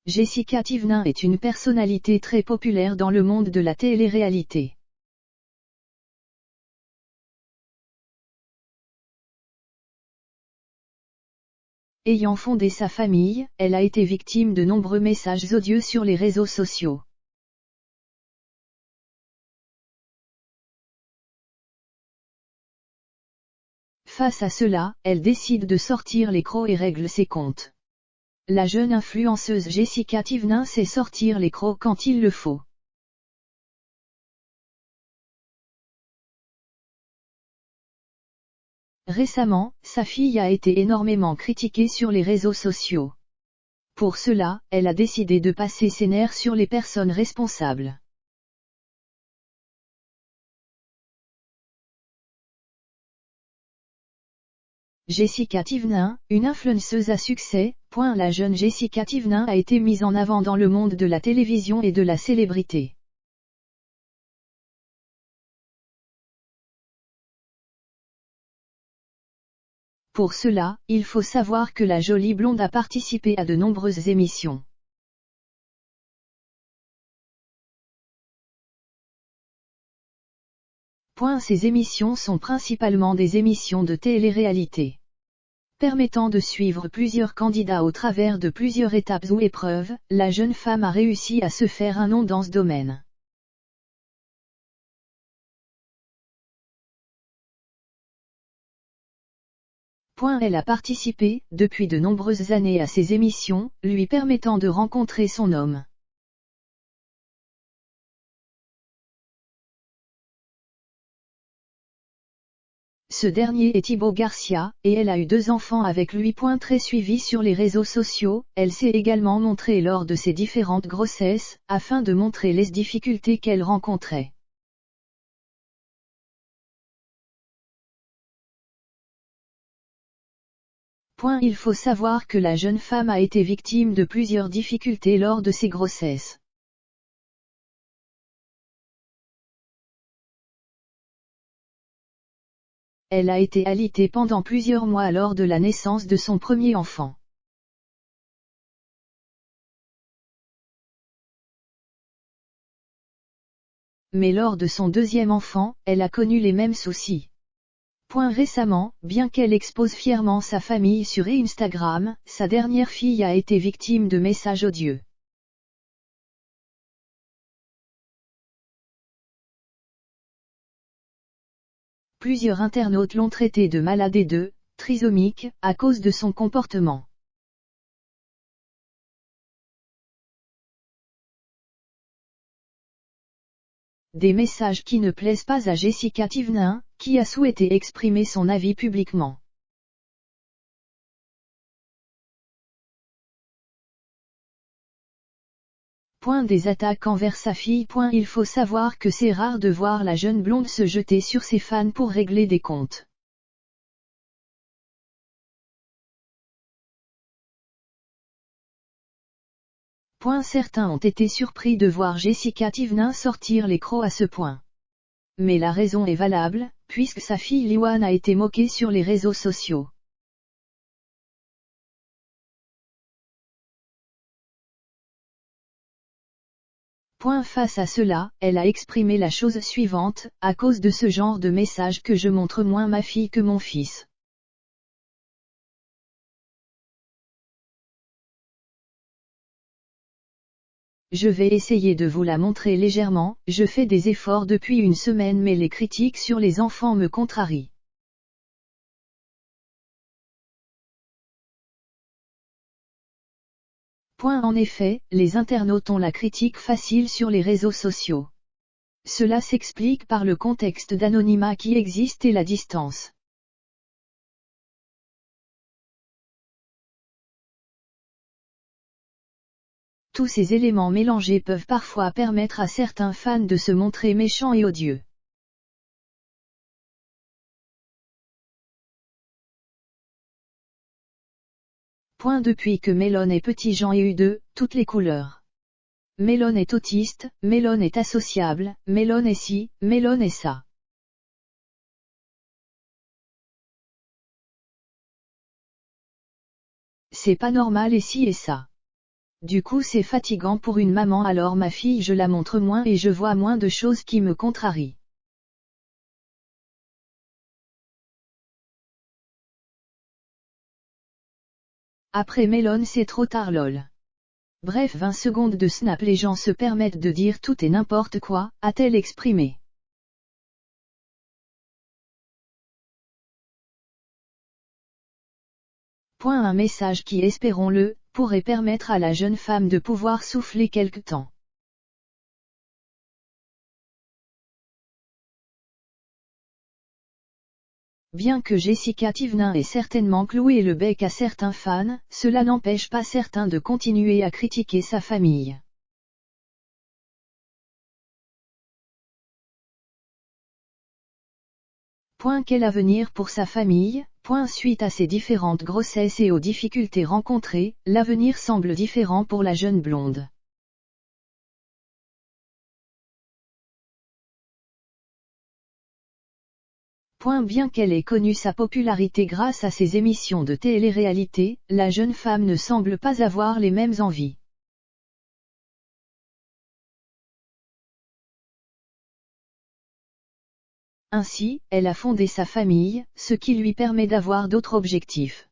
Jessica Thivenin est une personnalité très populaire dans le monde de la télé-réalité. Ayant fondé sa famille, elle a été victime de nombreux messages odieux sur les réseaux sociaux. Face à cela, elle décide de sortir l'écran et règle ses comptes. La jeune influenceuse Jessica Thivenin sait sortir l'écran quand il le faut. Récemment, sa fille a été énormément critiquée sur les réseaux sociaux. Pour cela, elle a décidé de passer ses nerfs sur les personnes responsables. Jessica Thivenin, une influenceuse à succès. La jeune Jessica Thivenin a été mise en avant dans le monde de la télévision et de la célébrité. Pour cela, il faut savoir que la jolie blonde a participé à de nombreuses émissions. Ces émissions sont principalement des émissions de télé-réalité, permettant de suivre plusieurs candidats au travers de plusieurs étapes ou épreuves. La jeune femme a réussi à se faire un nom dans ce domaine. Elle a participé, depuis de nombreuses années à ces émissions, lui permettant de rencontrer son homme. Ce dernier est Thibaut Garcia, et elle a eu 2 enfants avec lui. Très suivie sur les réseaux sociaux, elle s'est également montrée lors de ses différentes grossesses, afin de montrer les difficultés qu'elle rencontrait. Il faut savoir que la jeune femme a été victime de plusieurs difficultés lors de ses grossesses. Elle a été alitée pendant plusieurs mois lors de la naissance de son premier enfant. Mais lors de son deuxième enfant, elle a connu les mêmes soucis. Récemment, bien qu'elle expose fièrement sa famille sur Instagram, sa dernière fille a été victime de messages odieux. Plusieurs internautes l'ont traitée de malade et de trisomique à cause de son comportement. Des messages qui ne plaisent pas à Jessica Thivenin, qui a souhaité exprimer son avis publiquement. Des attaques envers sa fille. Il faut savoir que c'est rare de voir la jeune blonde se jeter sur ses fans pour régler des comptes. Certains ont été surpris de voir Jessica Thivenin sortir l'écran à ce point. Mais la raison est valable, puisque sa fille Liwan a été moquée sur les réseaux sociaux. Face à cela, elle a exprimé la chose suivante: à cause de ce genre de message que je montre moins ma fille que mon fils. Je vais essayer de vous la montrer légèrement. Je fais des efforts depuis une semaine, mais les critiques sur les enfants me contrarient. En effet, les internautes ont la critique facile sur les réseaux sociaux. Cela s'explique par le contexte d'anonymat qui existe et la distance. Tous ces éléments mélangés peuvent parfois permettre à certains fans de se montrer méchants et odieux. Depuis que Melon est petit, j'en ai eu de toutes les couleurs. Melon est autiste, Melon est associable, Melon est ci, Melon est ça. C'est pas normal et ci et ça. Du coup c'est fatigant pour une maman, alors ma fille je la montre moins et je vois moins de choses qui me contrarient. Après Melon c'est trop tard lol. Bref 20 secondes de snap, les gens se permettent de dire tout et n'importe quoi, a-t-elle exprimé. Un message qui, espérons-le, pourrait permettre à la jeune femme de pouvoir souffler quelque temps. Bien que Jessica Tivenin ait certainement cloué le bec à certains fans, cela n'empêche pas certains de continuer à critiquer sa famille. Quel avenir pour sa famille? Suite à ses différentes grossesses et aux difficultés rencontrées, l'avenir semble différent pour la jeune blonde. Bien qu'elle ait connu sa popularité grâce à ses émissions de télé-réalité, la jeune femme ne semble pas avoir les mêmes envies. Ainsi, elle a fondé sa famille, ce qui lui permet d'avoir d'autres objectifs.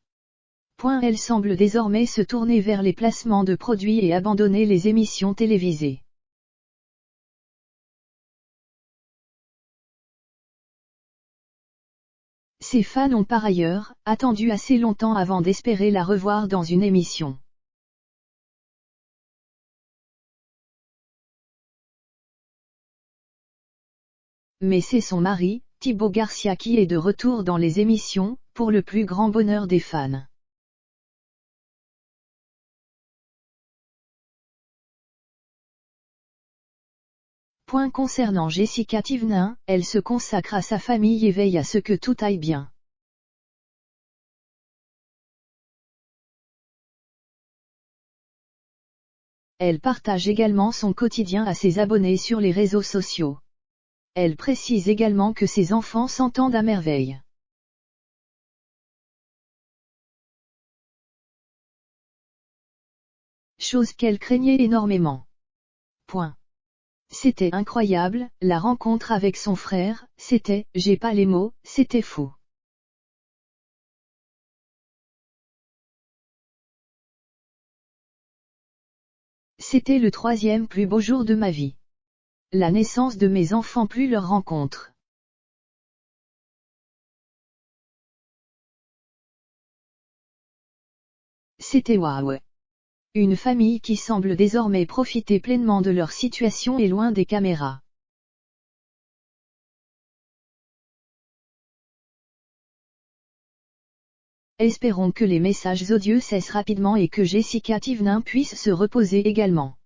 Elle semble désormais se tourner vers les placements de produits et abandonner les émissions télévisées. Ses fans ont par ailleurs attendu assez longtemps avant d'espérer la revoir dans une émission. Mais c'est son mari, Thibaut Garcia, qui est de retour dans les émissions, pour le plus grand bonheur des fans. Concernant Jessica Tivenin, elle se consacre à sa famille et veille à ce que tout aille bien. Elle partage également son quotidien à ses abonnés sur les réseaux sociaux. Elle précise également que ses enfants s'entendent à merveille. Chose qu'elle craignait énormément. C'était incroyable, la rencontre avec son frère, c'était, j'ai pas les mots, c'était fou. C'était le 3e plus beau jour de ma vie. La naissance de mes enfants plus leur rencontre. C'était waouh. Une famille qui semble désormais profiter pleinement de leur situation et loin des caméras. Espérons que les messages odieux cessent rapidement et que Jessica Tivenin puisse se reposer également.